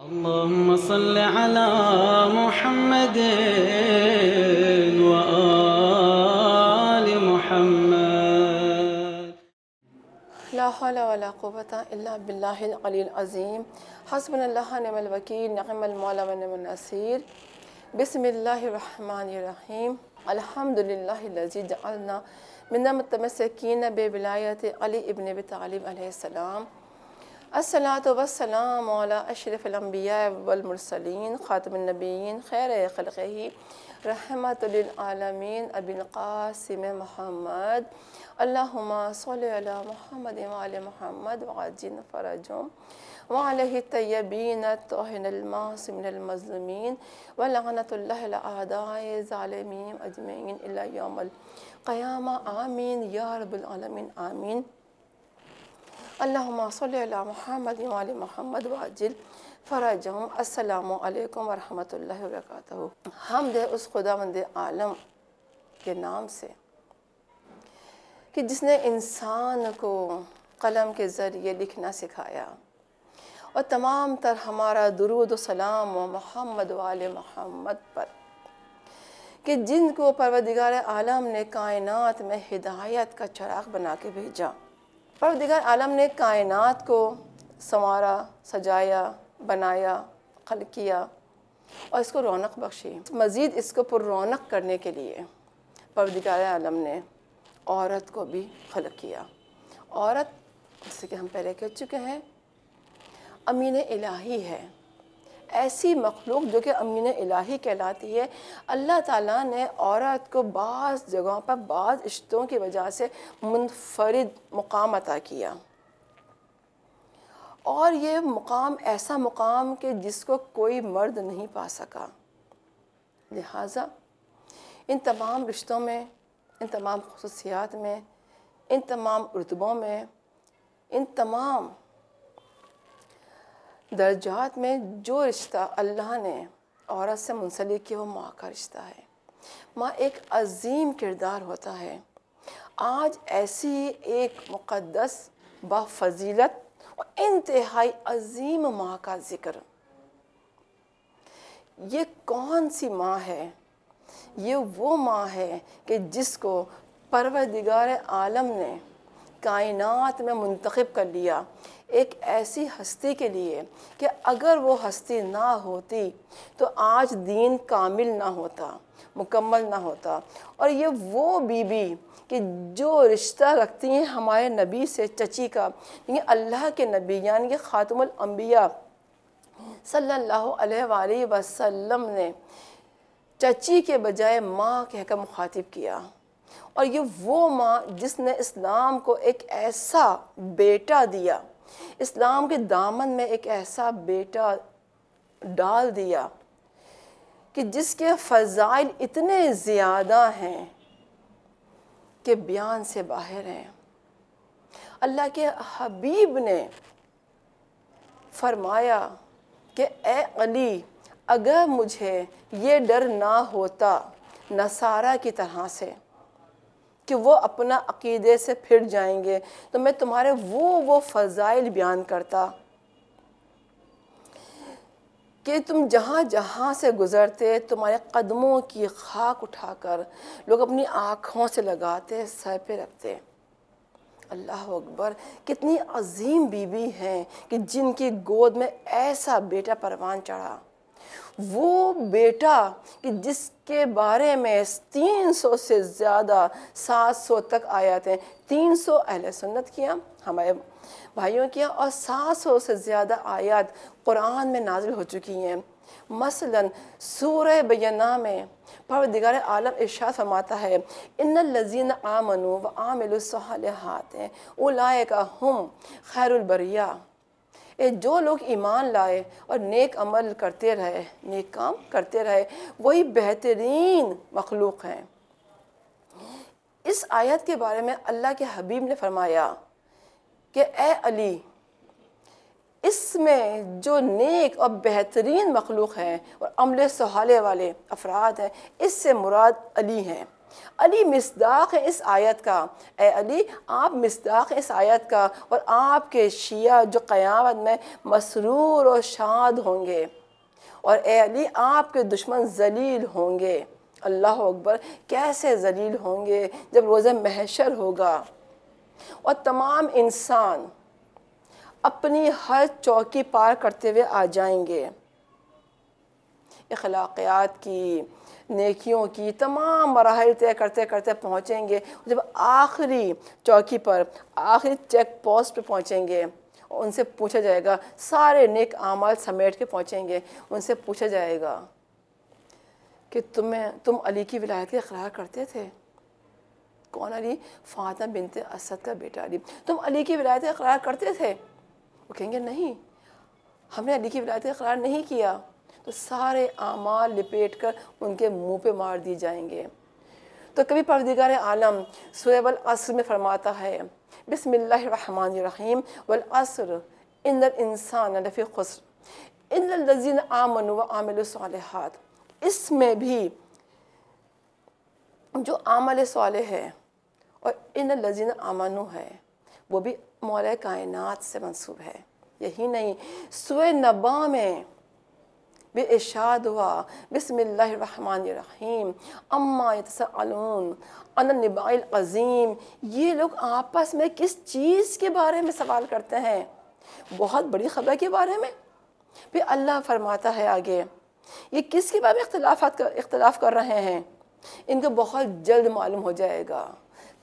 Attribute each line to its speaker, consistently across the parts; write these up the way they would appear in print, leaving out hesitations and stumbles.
Speaker 1: اللهم صل على محمد وآل محمد.
Speaker 2: لا حول ولا قوة إلا بالله العلي العظيم. حسبنا الله نعم الوكيل نعم المولى ونعم النصير. بسم الله الرحمن الرحيم. الحمد لله الذي جعلنا من المتمسكين بولاية علي ابن أبي طالب عليه السلام. الصلاة والسلام على أشرف الأنبياء والمرسلين خاتم النبيين خير خلقه رحمة للعالمين أبي القاسم محمد. اللهم صل على محمد وعلى محمد وعجل فرجهم وعليه الطيبين الطاهرين المعصومين المظلومين ولعنة الله الأعداء الظالمين أجمعين إلى يوم القيامة. آمين يا رب العالمين آمين. اللهم صل على محمد وعلى محمد وعجل فرجهم. السلام علیکم ورحمۃ اللہ وبرکاتہ. حمد ہے اس خداوند عالم کے نام سے کہ جس نے انسان کو قلم کے ذریعے لکھنا سکھایا، اور تمام تر ہمارا درود و سلام و محمد وآل محمد پر کہ جن کو پروردگار عالم نے کائنات میں ہدایت کا چراغ بنا کے بھیجا. پروردگار عالم نے کائنات کو سنوارا، سجایا، بنایا، خلق کیا اور اس کو رونق بخشی. مزید اس کو پر رونق کرنے کے لیے پروردگار عالم نے عورت کو بھی خلق کیا. عورت جیسے کہ ہم پہلے کہہ چکے ہیں امین الہی ہے، ایسی مخلوق جو کہ امین الہی کہلاتی ہے. اللہ تعالیٰ نے عورت کو بعض جگہوں پر بعض رشتوں کی وجہ سے منفرد مقام عطا کیا، اور یہ مقام ایسا مقام کہ جس کو کوئی مرد نہیں پا سکا. لہٰذا ان تمام رشتوں میں، ان تمام خصوصیات میں، ان تمام رتبوں میں، ان تمام درجات میں جو رشتہ اللہ نے عورت سے منسلک کیا وہ ماں کا رشتہ ہے. ماں ایک عظیم کردار ہوتا ہے. آج ایسی ایک مقدس بافضیلت اور انتہائی عظیم ماں کا ذکر. یہ کون سی ماں ہے؟ یہ وہ ماں ہے کہ جس کو پروردگار عالم نے کائنات میں منتخب کر لیا ایک ایسی ہستی کے لیے کہ اگر وہ ہستی نہ ہوتی تو آج دین کامل نہ ہوتا، مکمل نہ ہوتا. اور یہ وہ بیوی کہ جو رشتہ رکھتی ہیں ہمارے نبی سے، چچی کا، یعنی اللہ کے نبی یعنی کہ خاتم الانبیاء صلی اللہ علیہ وآلہ وسلم نے چچی کے بجائے ماں کہہ کر مخاطب کیا. اور یہ وہ ماں جس نے اسلام کو ایک ایسا بیٹا دیا، اسلام کے دامن میں ایک ایسا بیٹا ڈال دیا کہ جس کے فضائل اتنے زیادہ ہیں کہ بیان سے باہر ہیں. اللہ کے حبیب نے فرمایا کہ اے علی، اگر مجھے یہ ڈر نہ ہوتا نصارہ کی طرح سے کہ وہ اپنا عقیدے سے پھر جائیں گے تو میں تمہارے وہ فضائل بیان کرتا کہ تم جہاں جہاں سے گزرتے تمہارے قدموں کی خاک اٹھا کر لوگ اپنی آنکھوں سے لگاتے، سر پہ رکھتے. اللہ اکبر. کتنی عظیم بیوی ہیں کہ جن کی گود میں ایسا بیٹا پروان چڑھا. وہ بیٹا کہ جس کے بارے میں 300 سے زیادہ 700 تک آیات ہیں. 300 اہل سنت کیا، ہمارے بھائیوں کیا، اور 700 سے زیادہ آیات قرآن میں نازل ہو چکی ہیں. مثلا سورہ بینہ میں پروردگار عالم ارشاد فرماتا ہے ان الذین آمنوا وعملوا الصالحات اولئک هم خیر البریہ. جو لوگ ایمان لائے اور نیک عمل کرتے رہے، نیک کام کرتے رہے، وہی بہترین مخلوق ہیں. اس آیت کے بارے میں اللہ کے حبیب نے فرمایا کہ اے علی، اس میں جو نیک اور بہترین مخلوق ہیں اور عمل صالح والے افراد ہیں، اس سے مراد علی ہیں. علی مصداق ہے اس آیت کا، اے علی آپ مصداق ہیں اس آیت کا، اور آپ کے شیعہ جو قیامت میں مسرور و شاد ہوں گے، اور اے علی آپ کے دشمن ذلیل ہوں گے۔ اللہ اکبر، کیسے ذلیل ہوں گے جب روز محشر ہوگا اور تمام انسان اپنی ہر چوکی پار کرتے ہوئے آ جائیں گے، اخلاقیات کی، نیکیوں کی تمام مراحل طے کرتے کرتے پہنچیں گے۔ جب آخری چوکی پر، آخری چیک پوسٹ پہ پہنچیں گے، ان سے پوچھا جائے گا، سارے نیک اعمال سمیٹ کے پہنچیں گے، ان سے پوچھا جائے گا کہ تم علی کی ولایت کا اقرار کرتے تھے؟ کون علی؟ فاطمہ بنت اسد کا بیٹا علی۔ تم علی کی ولایت کا اقرار کرتے تھے؟ وہ کہیں گے نہیں، ہم نے علی کی ولایت کا اقرار نہیں کیا۔ تو سارے اعمال لپیٹ کر ان کے منہ پہ مار دی جائیں گے۔ تو کبھی پروردگار عالم سورہ والعصر میں فرماتا ہے، بسم اللہ الرحمن الرحیم، والعصر ان الانسان لفی خسر الا الذین آمنوا وعملوا الصالحات۔ اس میں بھی جو عمل صالح ہے اور ان الذین آمنوا ہے، وہ بھی مولا کائنات سے منسوب ہے۔ یہی نہیں، سورہ نبا میں بھی ارشاد ہوا، بسم اللہ الرحمن الرحیم، اما یتساءلون عن النبأ العظیم۔ یہ لوگ آپس میں کس چیز کے بارے میں سوال کرتے ہیں؟ بہت بڑی خبر کے بارے میں۔ پھر اللہ فرماتا ہے آگے، یہ کس کے بارے میں اختلاف کر رہے ہیں؟ ان کو بہت جلد معلوم ہو جائے گا۔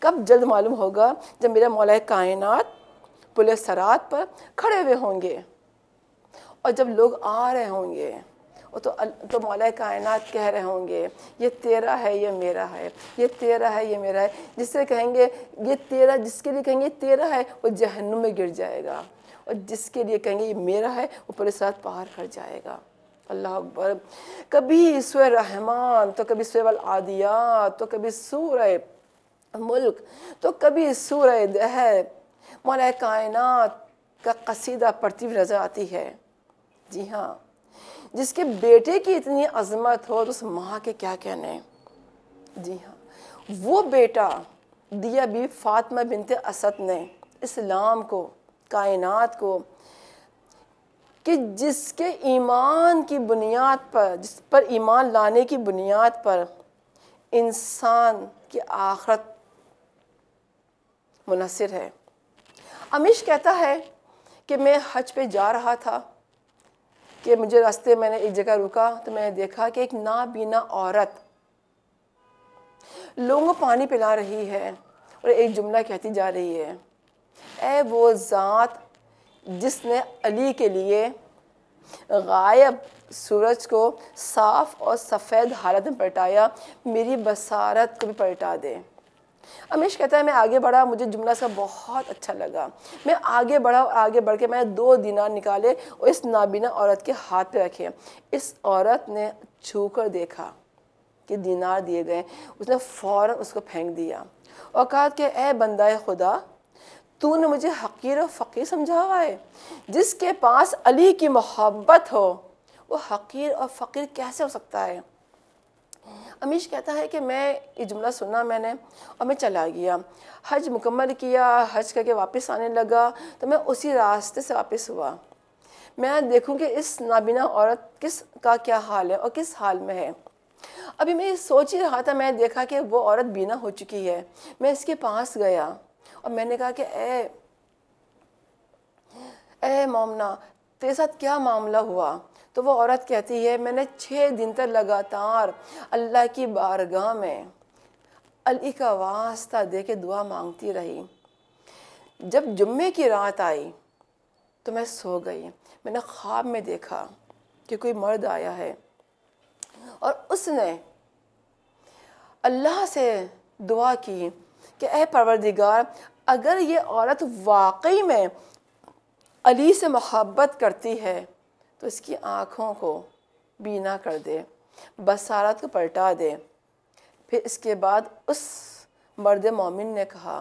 Speaker 2: کب جلد معلوم ہوگا؟ جب میرا مولا کائنات پل صراط پر کھڑے ہوئے ہوں گے، اور جب لوگ آ رہے ہوں گے تو مولا کائنات کہہ رہے ہوں گے، یہ تیرا ہے، یہ میرا ہے، یہ تیرا ہے، یہ میرا ہے۔ جس سے کہیں گے یہ تیرا، جس کے لیے کہیں گے تیرا ہے، وہ جہنم میں گر جائے گا، اور جس کے لیے کہیں گے یہ میرا ہے، وہ پل صراط پار کر جائے گا۔ اللہ اکبر۔ کبھی سورہ رحمان، تو کبھی سورہ العادیات، تو کبھی سورہ ملک، تو کبھی سورہ دہر، مولا کائنات کا قصیدہ پڑھتی ہوئی نظر آتی ہے۔ جی ہاں، جس کے بیٹے کی اتنی عظمت ہو تو اس ماں کے کیا کہنے۔ جی ہاں، وہ بیٹا دیا بی فاطمہ بنت اسد نے اسلام کو، کائنات کو، کہ جس کے ایمان کی بنیاد پر، جس پر ایمان لانے کی بنیاد پر انسان کی آخرت منحصر ہے۔ امیش کہتا ہے کہ میں حج پہ جا رہا تھا کہ مجھے راستے میں نے ایک جگہ رکا تو میں نے دیکھا کہ ایک نابینا عورت لوگوں کو پانی پلا رہی ہے اور ایک جملہ کہتی جا رہی ہے، اے وہ ذات جس نے علی کے لیے غائب سورج کو صاف اور سفید حالت میں پلٹایا، میری بصارت کو بھی پلٹا دے۔ امیش کہتا ہے میں آگے بڑھا، مجھے جملہ سا بہت اچھا لگا، میں آگے بڑھا اور آگے بڑھ کے میں نے 2 دینار نکالے اور اس نابینا عورت کے ہاتھ پہ رکھے۔ اس عورت نے چھو کر دیکھا کہ دینار دیے گئے، اس نے فوراً اس کو پھینک دیا اور کہا کہ اے بندہ خدا، تو نے مجھے حقیر و فقیر سمجھا ہوا ہے؟ جس کے پاس علی کی محبت ہو وہ حقیر اور فقیر کیسے ہو سکتا ہے؟ امیش کہتا ہے کہ میں یہ جملہ سنا میں نے اور میں چلا گیا، حج مکمل کیا، حج کر کے واپس آنے لگا تو میں اسی راستے سے واپس ہوا۔ میں دیکھوں کہ اس نابینا عورت کس کا کیا حال ہے اور کس حال میں ہے۔ ابھی میں یہ سوچ ہی رہا تھا، میں نے دیکھا کہ وہ عورت بینا ہو چکی ہے۔ میں اس کے پاس گیا اور میں نے کہا کہ اے مومنہ، تیرے ساتھ کیا معاملہ ہوا؟ تو وہ عورت کہتی ہے، میں نے 6 دن تک لگاتار اللہ کی بارگاہ میں علی کا واسطہ دے کے دعا مانگتی رہی۔ جب جمعے کی رات آئی تو میں سو گئی۔ میں نے خواب میں دیکھا کہ کوئی مرد آیا ہے اور اس نے اللہ سے دعا کی کہ اے پروردگار، اگر یہ عورت واقعی میں علی سے محبت کرتی ہے تو اس کی آنکھوں کو بینا کر دے، بصارت کو پلٹا دے۔ پھر اس کے بعد اس مرد مومن نے کہا،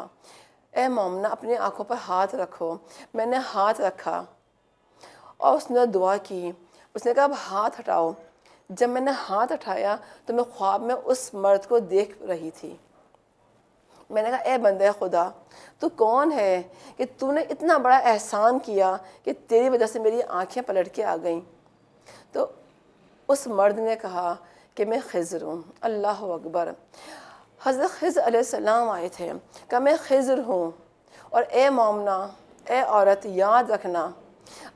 Speaker 2: اے مومنہ اپنی آنکھوں پر ہاتھ رکھو۔ میں نے ہاتھ رکھا اور اس نے دعا کی۔ اس نے کہا اب ہاتھ ہٹاؤ۔ جب میں نے ہاتھ اٹھایا تو میں خواب میں اس مرد کو دیکھ رہی تھی۔ میں نے کہا اے بندے خدا، تو کون ہے کہ تو نے اتنا بڑا احسان کیا کہ تیری وجہ سے میری آنکھیں پلٹ کے آ گئیں؟ تو اس مرد نے کہا کہ میں خضر ہوں۔ اللہ اکبر! حضرت خضر علیہ السلام آئے تھے، کہا میں خضر ہوں، اور اے مومنہ، اے عورت، یاد رکھنا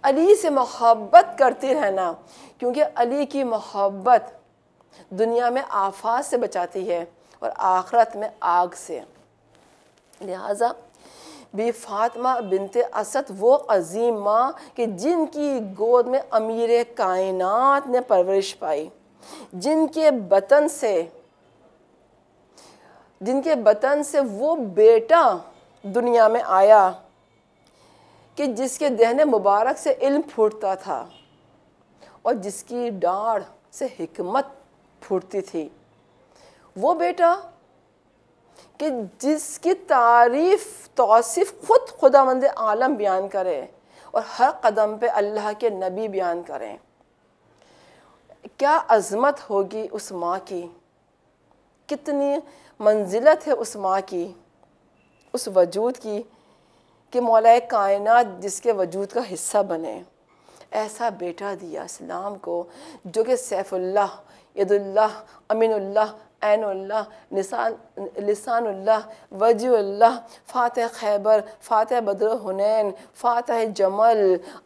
Speaker 2: علی سے محبت کرتی رہنا، کیونکہ علی کی محبت دنیا میں آفات سے بچاتی ہے اور آخرت میں آگ سے۔ لہٰذا بی فاطمہ بنت اسد وہ عظیم ماں کہ جن کی گود میں امیر کائنات نے پرورش پائی، جن کے بطن سے وہ بیٹا دنیا میں آیا کہ جس کے دہن مبارک سے علم پھوٹتا تھا اور جس کی ڈاڑھ سے حکمت پھوٹتی تھی، وہ بیٹا کہ جس کی توصیف خود خداوند عالم بیان کرے اور ہر قدم پہ اللہ کے نبی بیان کریں۔ کیا عظمت ہوگی اس ماں کی، کتنی منزلت ہے اس ماں کی، اس وجود کی کہ مولا کائنات جس کے وجود کا حصہ بنے۔ ایسا بیٹا دیا اسلام کو جو کہ سیف اللہ، ید اللہ، امین اللہ، عین اللہ، لسان اللہ، وجہ اللہ، فاتح خیبر، فاتح بدر حنین، فاتح جمل،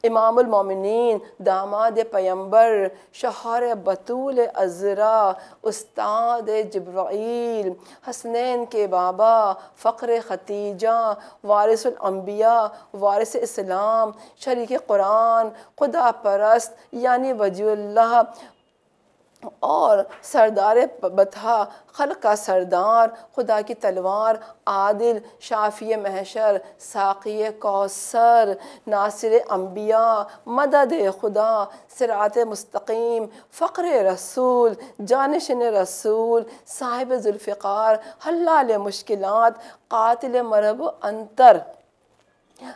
Speaker 2: امام المومنین، داماد پیمبر، شوہر بطول عذرا، استاد جبرائیل، حسنین کے بابا، فخر ختیجہ، وارث الانبیاء، وارث اسلام، شریک قرآن، خدا پرست یعنی وجہ اللہ، اور سردار بطحہ، خلق کا سردار، خدا کی تلوار، عادل، شافی محشر، ساقی کوثر، ناصر انبیاء، مدد خدا، صراط مستقیم، فقر رسول، جانشین رسول، صاحب ذوالفقار، حلال مشکلات، قاتل مرب و انتر،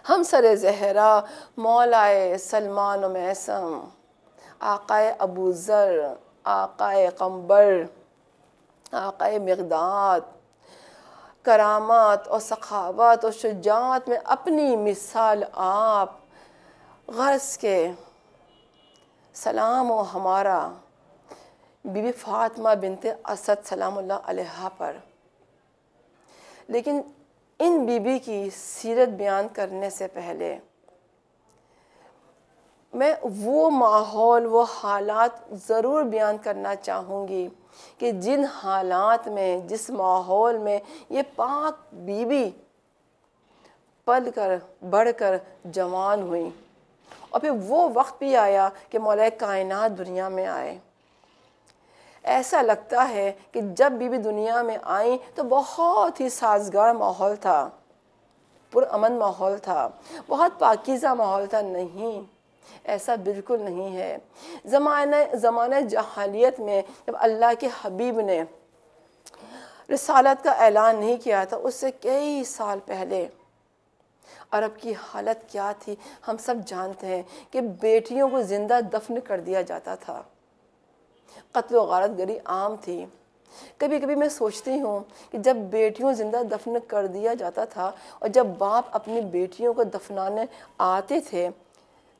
Speaker 2: ہمسر زہرا، مولائے سلمان و میسم، آقائے ابو ذر، آقائے قمبر، آقائے مقداد، کرامات اور سخاوت اور شجاعت میں اپنی مثال آپ، غرض کے سلام و ہمارا بی بی فاطمہ بنت اسد سلام اللہ علیہا پر۔ لیکن ان بی بی کی سیرت بیان کرنے سے پہلے میں وہ ماحول، وہ حالات ضرور بیان کرنا چاہوں گی کہ جن حالات میں، جس ماحول میں یہ پاک بی بی پل کر بڑھ کر جوان ہوئیں، اور پھر وہ وقت بھی آیا کہ مولا کائنات دنیا میں آئے۔ ایسا لگتا ہے کہ جب بی بی دنیا میں آئیں تو بہت ہی سازگار ماحول تھا، پرامن ماحول تھا، بہت پاکیزہ ماحول تھا۔ نہیں، ایسا بالکل نہیں ہے۔ زمانہ جاہلیت میں جب اللہ کے حبیب نے رسالت کا اعلان نہیں کیا تھا، اس سے کئی سال پہلے عرب کی حالت کیا تھی ہم سب جانتے ہیں کہ بیٹیوں کو زندہ دفن کر دیا جاتا تھا، قتل و غارت گری عام تھی۔ کبھی کبھی میں سوچتی ہوں کہ جب بیٹیوں زندہ دفن کر دیا جاتا تھا اور جب باپ اپنی بیٹیوں کو دفنانے آتے تھے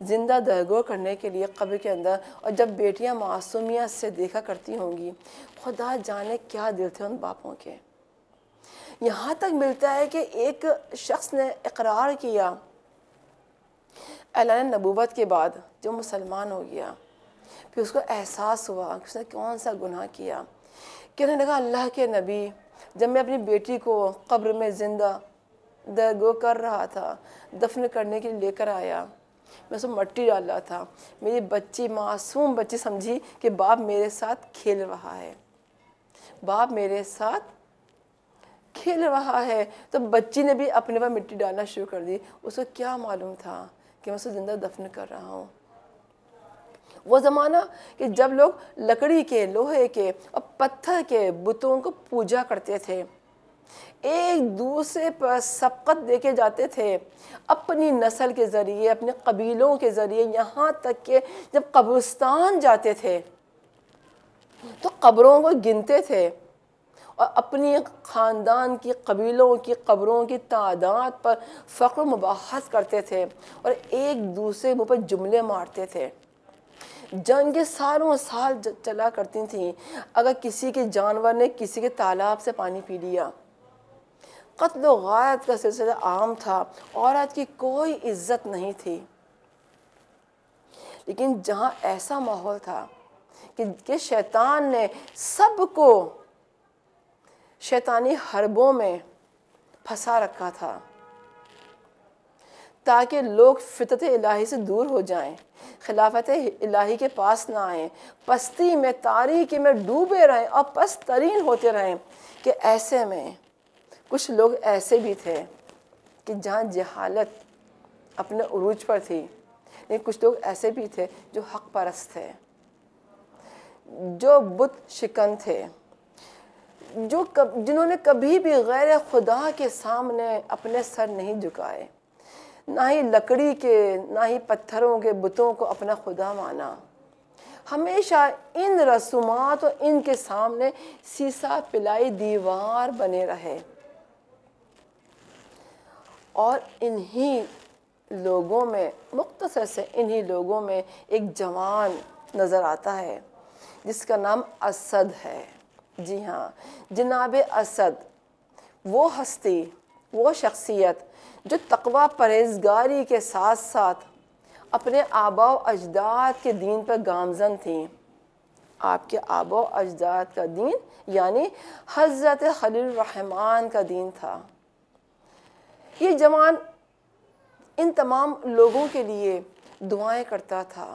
Speaker 2: زندہ درگور کرنے کے لیے قبر کے اندر، اور جب بیٹیاں معصومیت سے دیکھا کرتی ہوں گی، خدا جانے کیا دل تھے ان باپوں کے۔ یہاں تک ملتا ہے کہ ایک شخص نے اقرار کیا اعلان نبوت کے بعد، جو مسلمان ہو گیا، پھر اس کو احساس ہوا کہ اس نے کون سا گناہ کیا، کہنے لگا اللہ کے نبی، جب میں اپنی بیٹی کو قبر میں زندہ درگور کر رہا تھا، دفن کرنے کے لیے لے کر آیا، میں اس کو مٹی ڈال رہا تھا، میری بچی، معصوم بچی، سمجھی کہ باپ میرے ساتھ کھیل رہا ہے، باپ میرے ساتھ کھیل رہا ہے، تو بچی نے بھی اپنے پر مٹی ڈالنا شروع کر دی۔ اس کو کیا معلوم تھا کہ میں اسے زندہ دفن کر رہا ہوں۔ وہ زمانہ کہ جب لوگ لکڑی کے، لوہے کے اور پتھر کے بتوں کو پوجا کرتے تھے، ایک دوسرے پر سبقت دے کے جاتے تھے اپنی نسل کے ذریعے، اپنے قبیلوں کے ذریعے، یہاں تک کہ جب قبرستان جاتے تھے تو قبروں کو گنتے تھے اور اپنی خاندان کی قبیلوں کی قبروں کی تعداد پر فخر و مباحث کرتے تھے اور ایک دوسرے منہ پر جملے مارتے تھے۔ جنگیں سالوں سال چلا کرتی تھیں۔ اگر کسی کے جانور نے کسی کے تالاب سے پانی پی لیا، قتل و غارت کا سلسلہ عام تھا، عورت کی کوئی عزت نہیں تھی۔ لیکن جہاں ایسا ماحول تھا کہ شیطان نے سب کو شیطانی حربوں میں پھنسا رکھا تھا تاکہ لوگ فطرت الہی سے دور ہو جائیں، خلافت الہی کے پاس نہ آئیں، پستی میں تاریکی میں ڈوبے رہیں اور پست ترین ہوتے رہیں، کہ ایسے میں کچھ لوگ ایسے بھی تھے کہ جہاں جہالت اپنے عروج پر تھی، لیکن کچھ لوگ ایسے بھی تھے جو حق پرست تھے، جو بت شکن تھے، جنہوں نے کبھی بھی غیر خدا کے سامنے اپنے سر نہیں جھکائے، نہ ہی لکڑی کے نہ ہی پتھروں کے بتوں کو اپنا خدا مانا، ہمیشہ ان رسومات اور ان کے سامنے سیسا پلائی دیوار بنے رہے۔ اور انہی لوگوں میں مختصر سے انہی لوگوں میں ایک جوان نظر آتا ہے جس کا نام اسد ہے۔ جی ہاں، جناب اسد، وہ ہستی، وہ شخصیت جو تقوی پرہیزگاری کے ساتھ ساتھ اپنے آباء و اجداد کے دین پر گامزن تھیں۔ آپ کے آباء و اجداد کا دین یعنی حضرت خلیل الرحمن کا دین تھا۔ یہ جوان ان تمام لوگوں کے لیے دعائیں کرتا تھا،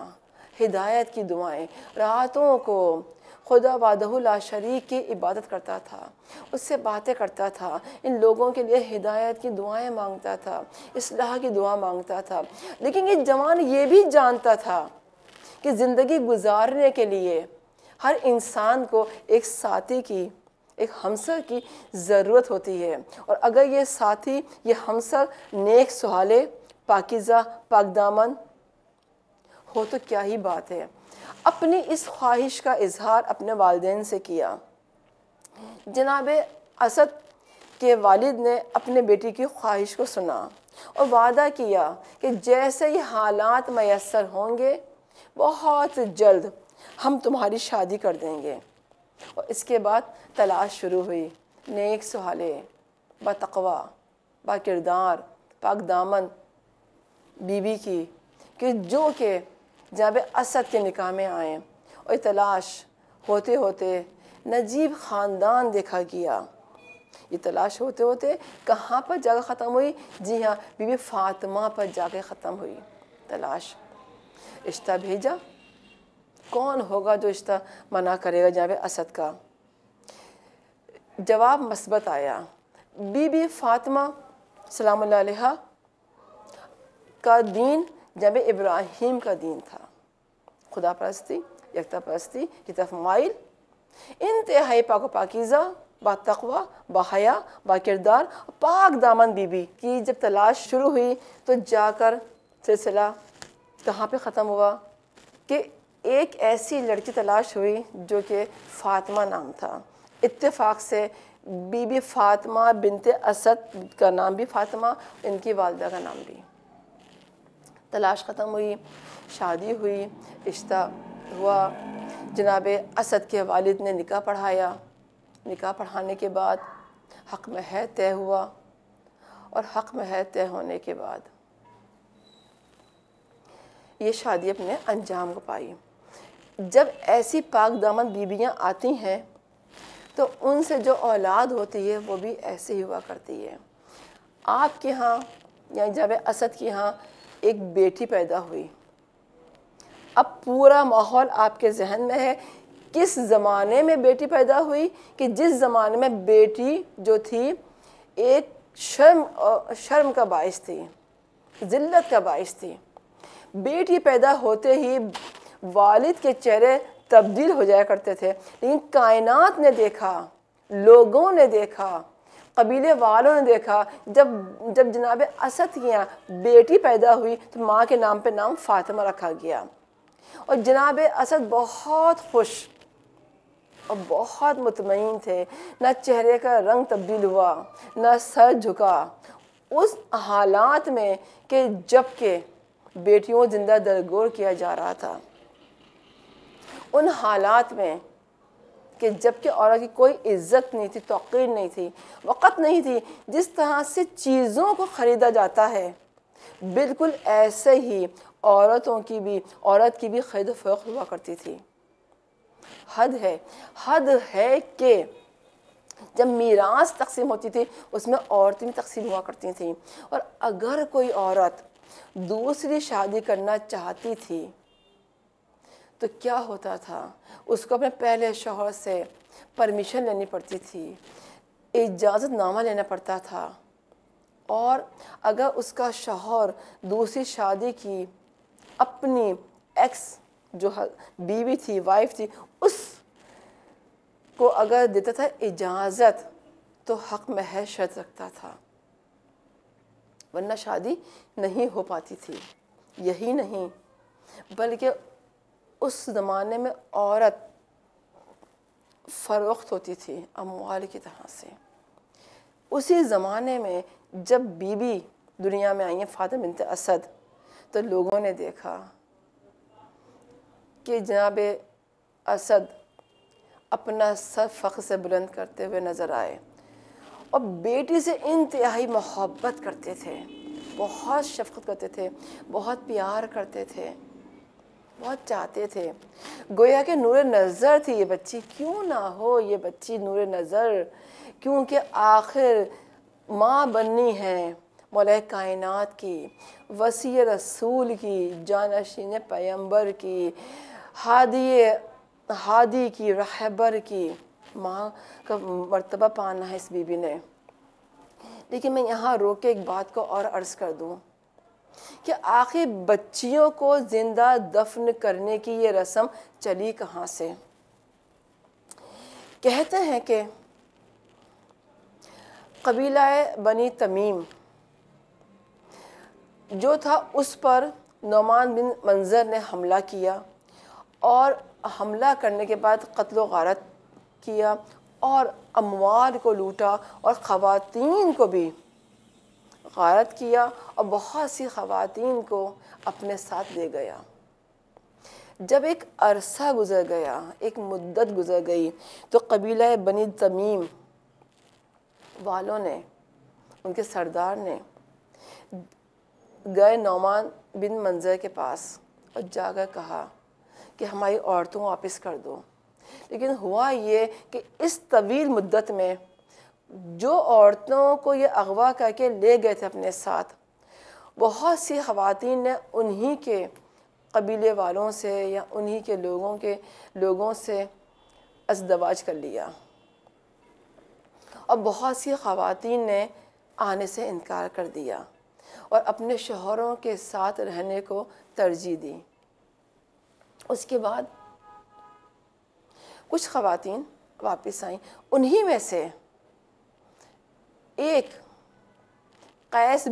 Speaker 2: ہدایت کی دعائیں، راتوں کو خدا وحدہ لا شریک کی عبادت کرتا تھا، اس سے باتیں کرتا تھا، ان لوگوں کے لیے ہدایت کی دعائیں مانگتا تھا، اصلاح کی دعا مانگتا تھا۔ لیکن یہ جوان یہ بھی جانتا تھا کہ زندگی گزارنے کے لیے ہر انسان کو ایک ساتھی کی، ایک ہمسر کی ضرورت ہوتی ہے، اور اگر یہ ساتھی، یہ ہمسر نیک صالح، پاکیزہ، پاک دامن ہو تو کیا ہی بات ہے۔ اپنی اس خواہش کا اظہار اپنے والدین سے کیا۔ جناب اسد کے والد نے اپنے بیٹی کی خواہش کو سنا اور وعدہ کیا کہ جیسے ہی حالات میسر ہوں گے بہت جلد ہم تمہاری شادی کر دیں گے۔ اور اس کے بعد تلاش شروع ہوئی نیک صالح، بتقوی، با کردار، پاک دامن بیوی کی، کہ جناب اسد کے نکاح میں آئیں، اور تلاش ہوتے ہوتے نجیب خاندان دیکھا گیا۔ یہ تلاش ہوتے ہوتے کہاں پر جا کے ختم ہوئی؟ جی ہاں، بی بی فاطمہ پر جا کے ختم ہوئی تلاش۔ رشتہ بھیجا، کون ہوگا جو رشتہ منع کرے گا جناب اسد کا؟ جواب مثبت آیا۔ بی بی فاطمہ سلام اللہ علیہا کا دین جناب ابراہیم کا دین تھا، خدا پرستی، یکتا پرستی کی طرف مائل، انتہائی پاک و پاکیزہ، با تقوی، با حیا، با کردار، پاک دامن بی بی کی جب تلاش شروع ہوئی تو جا کر سلسلہ کہاں پہ ختم ہوا کہ ایک ایسی لڑکی تلاش ہوئی جو کہ فاطمہ نام تھا۔ اتفاق سے بی بی فاطمہ بنت اسد کا نام بھی فاطمہ، ان کی والدہ کا نام بھی۔ تلاش ختم ہوئی، شادی ہوئی، رشتہ ہوا، جناب اسد کے والد نے نکاح پڑھایا، نکاح پڑھانے کے بعد حق مہر طے ہوا، اور حق مہر طے ہونے کے بعد یہ شادی اپنے انجام کو پائی۔ جب ایسی پاک دامن بیویاں آتی ہیں تو ان سے جو اولاد ہوتی ہے وہ بھی ایسے ہی ہوا کرتی ہے۔ آپ کے ہاں یعنی جناب اسد کے ہاں ایک بیٹی پیدا ہوئی۔ اب پورا ماحول آپ کے ذہن میں ہے کس زمانے میں بیٹی پیدا ہوئی، کہ جس زمانے میں بیٹی جو تھی ایک شرم کا باعث تھی، ذلت کا باعث تھی۔ بیٹی پیدا ہوتے ہی والد کے چہرے تبدیل ہو جایا کرتے تھے، لیکن کائنات نے دیکھا، لوگوں نے دیکھا، قبیلے والوں نے دیکھا، جب جناب اسد کی یہاں بیٹی پیدا ہوئی تو ماں کے نام پہ نام فاطمہ رکھا گیا، اور جناب اسد بہت خوش اور بہت مطمئن تھے، نہ چہرے کا رنگ تبدیل ہوا، نہ سر جھکا۔ اس حالات میں کہ جب کہ بیٹیوں زندہ درگور کیا جا رہا تھا، ان حالات میں کہ جب کہ عورت کی کوئی عزت نہیں تھی، توقیر نہیں تھی، وقت نہیں تھی، جس طرح سے چیزوں کو خریدا جاتا ہے بالکل ایسے ہی عورت کی بھی خرید و فروخت ہوا کرتی تھی۔ حد ہے کہ جب میراث تقسیم ہوتی تھی اس میں عورتیں بھی تقسیم ہوا کرتی تھیں، اور اگر کوئی عورت دوسری شادی کرنا چاہتی تھی تو کیا ہوتا تھا، اس کو اپنے پہلے شوہر سے پرمیشن لینی پڑتی تھی، اجازت نامہ لینا پڑتا تھا، اور اگر اس کا شوہر دوسری شادی کی اپنی ایکس جو بیوی تھی، وائف تھی، اس کو اگر دیتا تھا اجازت تو حق محض شرط رکھتا تھا، ورنہ شادی نہیں ہو پاتی تھی۔ یہی نہیں بلکہ اس زمانے میں عورت فروخت ہوتی تھی اموال کی طرح سے۔ اسی زمانے میں جب بی بی دنیا میں آئی ہیں فاطمہ بنت اسد، تو لوگوں نے دیکھا کہ جناب اسد اپنا سر فخر سے بلند کرتے ہوئے نظر آئے، اور بیٹی سے انتہائی محبت کرتے تھے، بہت شفقت کرتے تھے، بہت پیار کرتے تھے، بہت چاہتے تھے، گویا کہ نور نظر تھی یہ بچی، کیوں نہ ہو یہ بچی نور نظر، کیونکہ آخر ماں بننی ہے مولا کائنات کی، وصی رسول کی، جانشین پیغمبر کی، ہادی کی، رہبر کی، ماں کا مرتبہ پانا ہے اس بی بی نے۔ لیکن میں یہاں روک کے ایک بات کو اور عرض کر دوں کہ آخر بچیوں کو زندہ دفن کرنے کی یہ رسم چلی کہاں سے؟ کہتے ہیں کہ قبیلہ بنی تمیم جو تھا اس پر نعمان بن منظر نے حملہ کیا، اور حملہ کرنے کے بعد قتل و غارت کیا، اور اموال کو لوٹا، اور خواتین کو بھی غارت کیا، اور بہت سی خواتین کو اپنے ساتھ لے گیا۔ جب ایک عرصہ گزر گیا، ایک مدت گزر گئی، تو قبیلہ بنی تمیم والوں نے، ان کے سردار نے گئے نعمان بن منظر کے پاس اور جا کر کہا کہ ہماری عورتوں واپس کر دو۔ لیکن ہوا یہ کہ اس طویل مدت میں جو عورتوں کو یہ اغوا کر کے لے گئے تھے اپنے ساتھ، بہت سی خواتین نے انہی کے قبیلے والوں سے یا انہی کے لوگوں سے ازدواج کر لیا، اور بہت سی خواتین نے آنے سے انکار کر دیا اور اپنے شوہروں کے ساتھ رہنے کو ترجیح دی۔ اس کے بعد کچھ خواتین واپس آئیں، انہی میں سے ایک قیس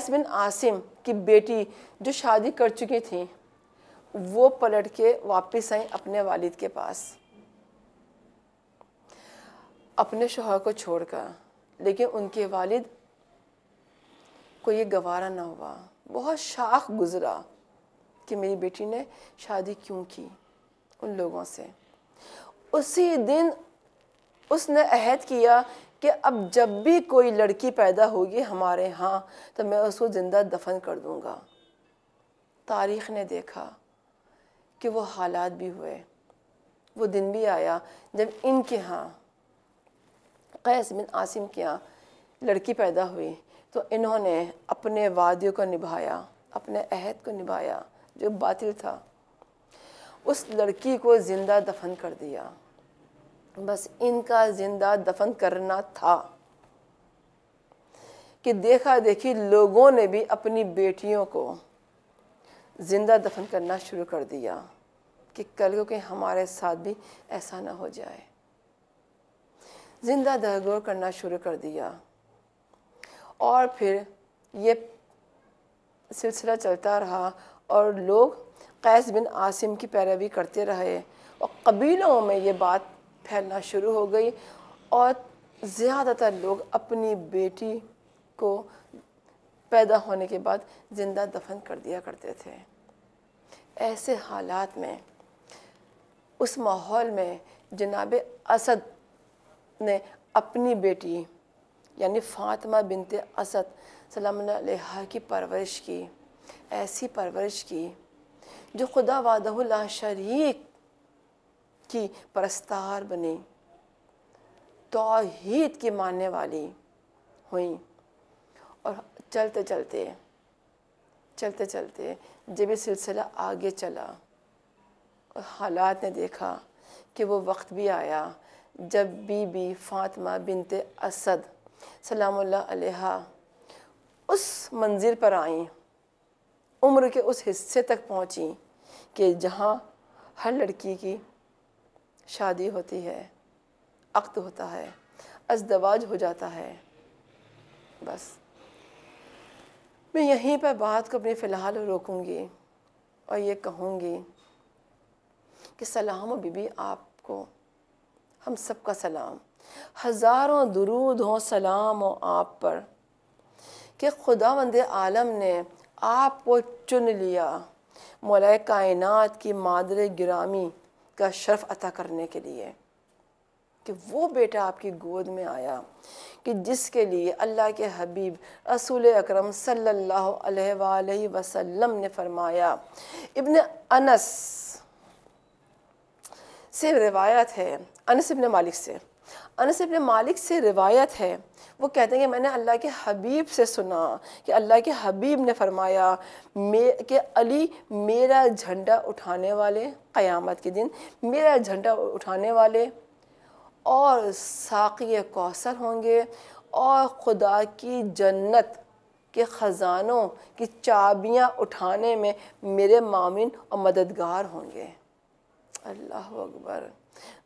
Speaker 2: بن عاصم کی بیٹی جو شادی کر چکی تھیں، وہ پلٹ کے واپس آئیں اپنے والد کے پاس اپنے شوہر کو چھوڑ کر، لیکن ان کے والد کو یہ گوارا نہ ہوا، بہت شاخ گزرا کہ میری بیٹی نے شادی کیوں کی ان لوگوں سے۔ اسی دن اس نے عہد کیا کہ اب جب بھی کوئی لڑکی پیدا ہوگی ہمارے ہاں تو میں اس کو زندہ دفن کر دوں گا۔ تاریخ نے دیکھا کہ وہ حالات بھی ہوئے، وہ دن بھی آیا جب ان کے ہاں قیس بن عاصم کے ہاں لڑکی پیدا ہوئی، تو انہوں نے اپنے وعدے کو نبھایا، اپنے عہد کو نبھایا جو باطل تھا، اس لڑکی کو زندہ دفن کر دیا۔ بس ان کا زندہ دفن کرنا تھا کہ دیکھا دیکھی لوگوں نے بھی اپنی بیٹیوں کو زندہ دفن کرنا شروع کر دیا کہ کل کو کہ ہمارے ساتھ بھی ایسا نہ ہو جائے، زندہ درگور کرنا شروع کر دیا۔ اور پھر یہ سلسلہ چلتا رہا، اور لوگ قیس بن عاصم کی پیروی کرتے رہے اور قبیلوں میں یہ بات پھیلنا شروع ہو گئی اور زیادہ تر لوگ اپنی بیٹی کو پیدا ہونے کے بعد زندہ دفن کر دیا کرتے تھے۔ ایسے حالات میں اس ماحول میں جناب اسد نے اپنی بیٹی یعنی فاطمہ بنت اسد سلام اللہ علیہا کی پرورش کی، ایسی پرورش کی جو خدا وحدہ لا شریک کی پرستار بنی، توحید کی ماننے والی ہوئیں۔ اور چلتے چلتے جب یہ سلسلہ آگے چلا اور حالات نے دیکھا کہ وہ وقت بھی آیا جب بی بی فاطمہ بنت اسد سلام اللہ علیہا اس منزل پر آئیں، عمر کے اس حصے تک پہنچیں کہ جہاں ہر لڑکی کی شادی ہوتی ہے، عقد ہوتا ہے، ازدواج ہو جاتا ہے۔ بس میں یہیں پر بات کو اپنی فی الحال روکوں گی اور یہ کہوں گی کہ سلام و بی بی آپ کو، ہم سب کا سلام، ہزاروں درود ہوں سلام ہو آپ پر کہ خداوند عالم نے آپ کو چن لیا مولا کائنات کی مادر گرامی کا شرف عطا کرنے کے لیے، کہ وہ بیٹا آپ کی گود میں آیا کہ جس کے لیے اللہ کے حبیب رسول اکرم صلی اللہ علیہ وآلہ وسلم نے فرمایا۔ ابن انس سے روایت ہے، انس ابن مالک سے روایت ہے، وہ کہتے ہیں کہ میں نے اللہ کے حبیب سے سنا کہ اللہ کے حبیب نے فرمایا کہ علی میرا جھنڈا اٹھانے والے، قیامت کے دن میرا جھنڈا اٹھانے والے اور ساقی کوثر ہوں گے اور خدا کی جنت کے خزانوں کی چابیاں اٹھانے میں میرے معاون اور مددگار ہوں گے۔ اللہ اکبر!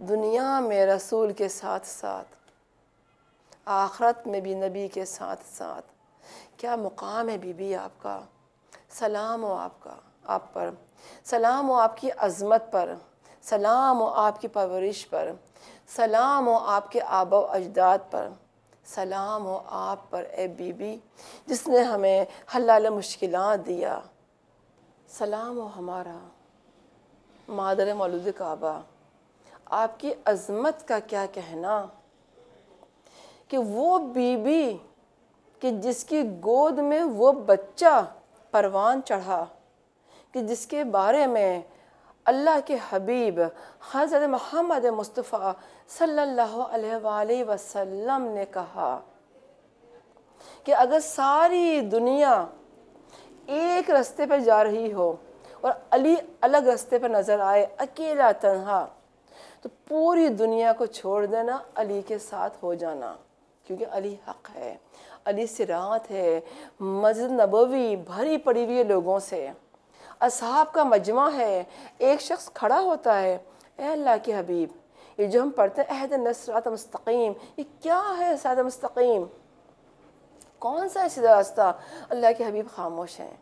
Speaker 2: دنیا میں رسول کے ساتھ ساتھ آخرت میں بھی نبی کے ساتھ ساتھ کیا مقام ہے بی بی آپ کا۔ سلام ہو آپ پر، سلام ہو آپ کی عظمت پر، سلام ہو آپ کی پرورش پر، سلام ہو آپ کے آبا و اجداد پر، سلام ہو آپ پر اے بی بی جس نے ہمیں حلال مشکلات دیا، سلام ہو ہمارا مادر مولود کعبہ۔ آپ کی عظمت کا کیا کہنا کہ وہ بی بی کہ جس کی گود میں وہ بچہ پروان چڑھا، کہ جس کے بارے میں اللہ کے حبیب حضرت محمد مصطفیٰ صلی اللہ علیہ وآلہ وسلم نے کہا کہ اگر ساری دنیا ایک راستے پر جا رہی ہو اور علی الگ راستے پر نظر آئے اکیلا تنہا، تو پوری دنیا کو چھوڑ دینا، علی کے ساتھ ہو جانا، کیونکہ علی حق ہے، علی صراط ہے۔ مسجد نبوی بھری پڑی ہوئی لوگوں سے، اصحاب کا مجمع ہے، ایک شخص کھڑا ہوتا ہے، اے اللہ کے حبیب یہ جو ہم پڑھتے ہیں اہدنا الصراط المستقیم، یہ کیا ہے صراط مستقیم؟ کون سا ہے سیدھا راستہ؟ اللہ کے حبیب خاموش ہیں۔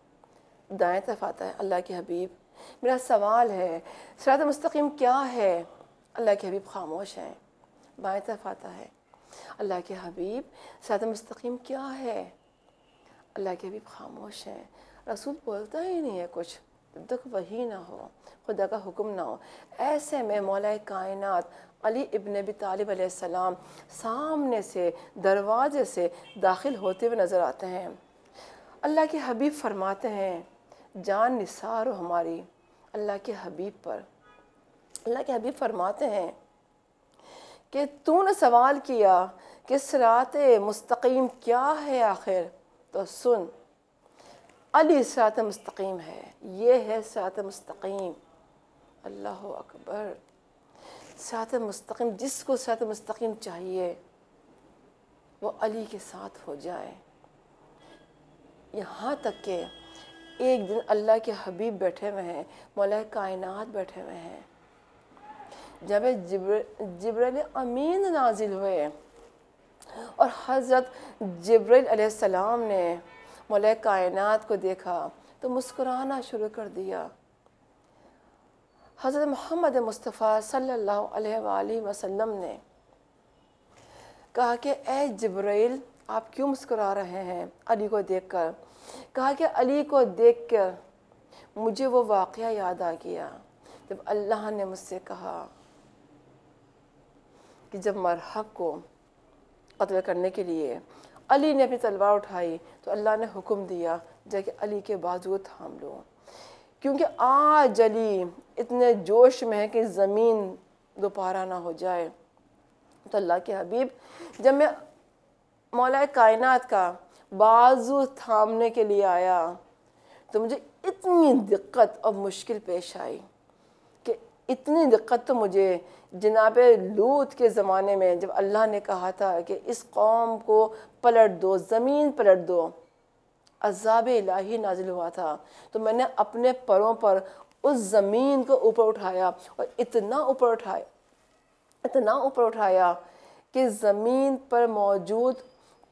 Speaker 2: دائیں طرف آتا ہے، اللہ کے حبیب میرا سوال ہے صراط مستقیم کیا ہے؟ اللہ کے حبیب خاموش ہیں۔ بائیں طرف آتا ہے، اللہ کے حبیب صراط مستقیم کیا ہے؟ اللہ کے حبیب خاموش ہیں۔ رسول بولتا ہی نہیں ہے کچھ جب تک وحی نہ ہو، خدا کا حکم نہ ہو۔ ایسے میں مولا کائنات علی ابن ابی طالب علیہ السلام سامنے سے دروازے سے داخل ہوتے ہوئے نظر آتے ہیں۔ اللہ کے حبیب فرماتے ہیں جان نثار ہو ہماری اللہ کے حبیب پر۔ اللہ کے حبیب فرماتے ہیں کہ تو نے سوال کیا کہ صراط مستقیم کیا ہے آخر، تو سن علی صراط مستقیم ہے، یہ ہے صراط مستقیم۔ اللہ اکبر! صراط مستقیم، جس کو صراط مستقیم چاہیے وہ علی کے ساتھ ہو جائے۔ یہاں تک کہ ایک دن اللہ کے حبیب بیٹھے ہوئے ہیں، مولا کائنات بیٹھے ہوئے ہیں، جب جبرائیل امین نازل ہوئے اور حضرت جبرائیل علیہ السلام نے مولا کائنات کو دیکھا، تو مسکرانا شروع کر دیا۔ حضرت محمد مصطفیٰ صلی اللہ علیہ وآلہ وسلم نے کہا کہ اے جبرائیل آپ کیوں مسکرا رہے ہیں علی کو دیکھ کر؟ کہا کہ علی کو دیکھ کر مجھے وہ واقعہ یاد آ گیا جب اللہ نے مجھ سے کہا کہ جب مرحب کو قتل کرنے کے لیے علی نے اپنی تلوار اٹھائی تو اللہ نے حکم دیا جا کہ علی کے بازو تھام لو، کیونکہ آج علی اتنے جوش میں ہے کہ زمین دوپارہ نہ ہو جائے۔ تو اللہ کے حبیب جب میں مولا کائنات کا بازو تھامنے کے لیے آیا تو مجھے اتنی دقت اور مشکل پیش آئی کہ اتنی دقت تو مجھے جناب لوط کے زمانے میں جب اللہ نے کہا تھا کہ اس قوم کو پلٹ دو، زمین پلٹ دو، عذاب الہی نازل ہوا تھا، تو میں نے اپنے پروں پر اس زمین کو اوپر اٹھایا اور اتنا اوپر اٹھایا کہ زمین پر موجود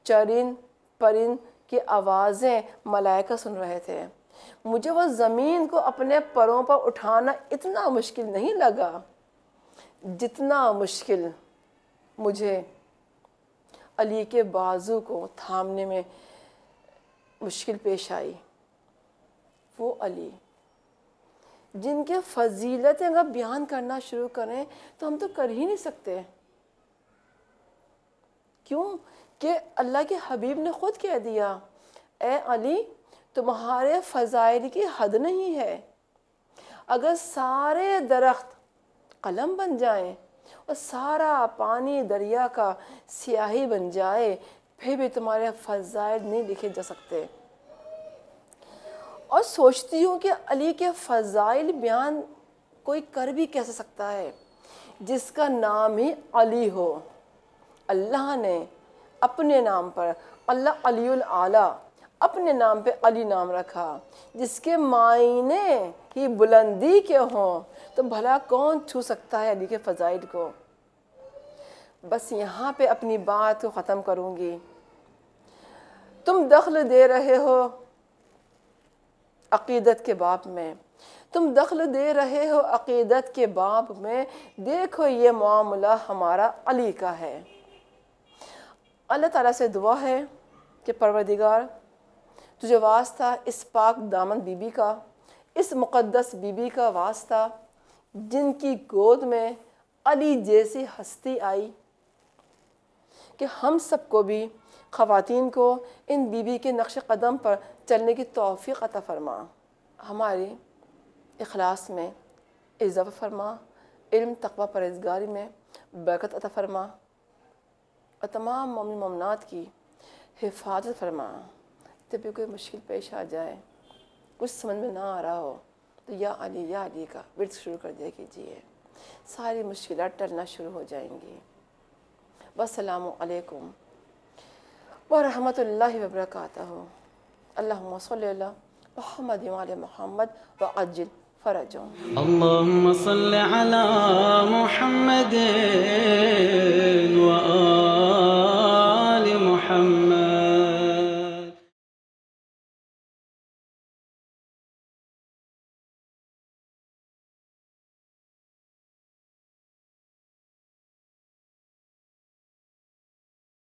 Speaker 2: چرند پرند کی آوازیں ملائکہ سن رہے تھے۔ مجھے وہ زمین کو اپنے پروں پر اٹھانا اتنا مشکل نہیں لگا جتنا مشکل مجھے علی کے بازو کو تھامنے میں مشکل پیش آئی۔ وہ علی جن کے فضیلتیں اگر بیان کرنا شروع کریں تو ہم تو کر ہی نہیں سکتے، کیوں کہ اللہ کے حبیب نے خود کہہ دیا اے علی تمہارے فضائل کی حد نہیں ہے، اگر سارے درخت قلم بن جائیں اور سارا پانی دریا کا سیاہی بن جائے پھر بھی تمہارے فضائل نہیں لکھے جا سکتے۔ اور سوچتی ہوں کہ علی کے فضائل بیان کوئی کر بھی کیسے سکتا ہے جس کا نام ہی علی ہو۔ اللہ نے اپنے نام پر، اللہ علی الاعلیٰ اپنے نام پہ علی نام رکھا، جس کے معنی ہی بلندی کے ہوں، تو بھلا کون چھو سکتا ہے علی کے فضائل کو؟ بس یہاں پہ اپنی بات کو ختم کروں گی۔ تم دخل دے رہے ہو عقیدت کے باب میں، تم دخل دے رہے ہو عقیدت کے باب میں، دیکھو یہ معاملہ ہمارا علی کا ہے۔ اللہ تعالیٰ سے دعا ہے کہ پروردگار تجھے واسطہ اس پاک دامن بی بی کا، اس مقدس بی بی کا واسطہ جن کی گود میں علی جیسی ہستی آئی، کہ ہم سب کو بھی خواتین کو ان بی بی کے نقش قدم پر چلنے کی توفیق عطا فرما، ہماری اخلاص میں اضافہ فرما، علم تقوی پرہیزگاری میں برکت عطا فرما، اور تمام مومن مومنات کی حفاظت فرما۔ جب بھی کوئی مشکل پیش آ جائے، کچھ سمجھ میں نہ آ رہا ہو تو یا علی کا ورد شروع کر دیا کیجیے، ساری مشکلات ٹلنا شروع ہو جائیں گی۔ والسلام علیکم ورحمۃ اللہ وبرکاتہ۔ اللہم صلی علی محمد وعلی محمد وعجل فرجهم۔
Speaker 1: اللهم صل على محمد